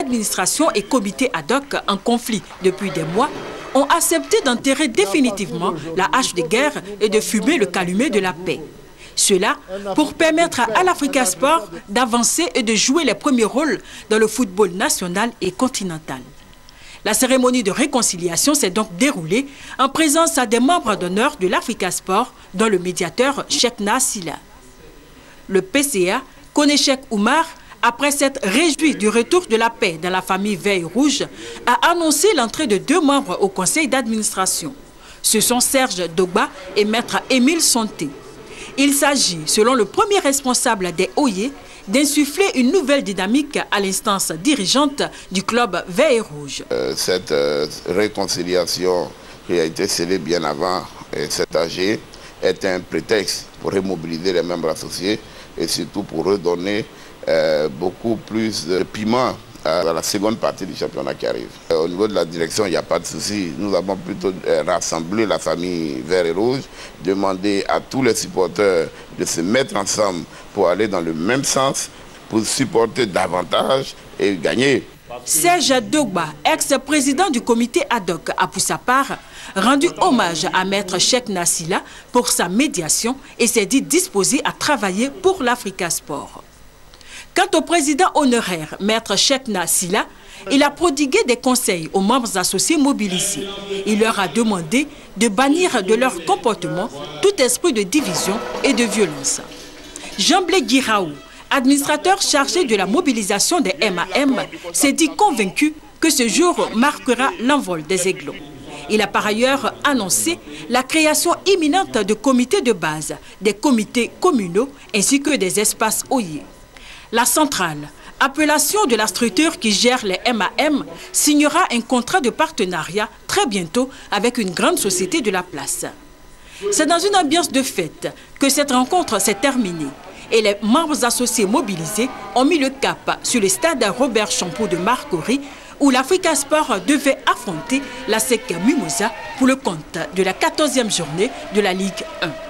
d'administration et comité ad hoc en conflit depuis des mois ont accepté d'enterrer définitivement la hache de guerre et de fumer le calumet de la paix. Cela pour permettre à l'Africa Sport d'avancer et de jouer les premiers rôles dans le football national et continental. La cérémonie de réconciliation s'est donc déroulée en présence des membres d'honneur de l'Africa Sport, dont le médiateur Cheikhna Sylla. Le PCA connaît Cheikh Oumar, après s'être réjoui du retour de la paix dans la famille Vert et Rouge, a annoncé l'entrée de 2 membres au conseil d'administration. Ce sont Serge Dogba et Maître Émile Sonté. Il s'agit, selon le premier responsable des OIE, d'insuffler une nouvelle dynamique à l'instance dirigeante du club Vert et Rouge. Cette réconciliation qui a été scellée bien avant cet AG est un prétexte pour remobiliser les membres associés et surtout pour redonner beaucoup plus de piment à la seconde partie du championnat qui arrive. Au niveau de la direction, il n'y a pas de souci. Nous avons plutôt rassemblé la famille Vert et Rouge, demandé à tous les supporters de se mettre ensemble pour aller dans le même sens, pour supporter davantage et gagner. Serge Dogba, ex-président du comité ad hoc, a pour sa part rendu hommage à Maître Cheikhna Sylla pour sa médiation et s'est dit disposé à travailler pour l'Africa Sport. Quant au président honoraire, Maître Cheikhna Sylla, il a prodigué des conseils aux membres associés mobilisés. Il leur a demandé de bannir de leur comportement tout esprit de division et de violence. Jean-Blé Guiraou, administrateur chargé de la mobilisation des MAM, s'est dit convaincu que ce jour marquera l'envol des Aiglons. Il a par ailleurs annoncé la création imminente de comités de base, des comités communaux ainsi que des espaces OIE. La centrale, appellation de la structure qui gère les MAM, signera un contrat de partenariat très bientôt avec une grande société de la place. C'est dans une ambiance de fête que cette rencontre s'est terminée et les membres associés mobilisés ont mis le cap sur le stade Robert Champeau de Marcory où l'Africa Sport devait affronter la SEC Mimosa pour le compte de la 14e journée de la Ligue 1.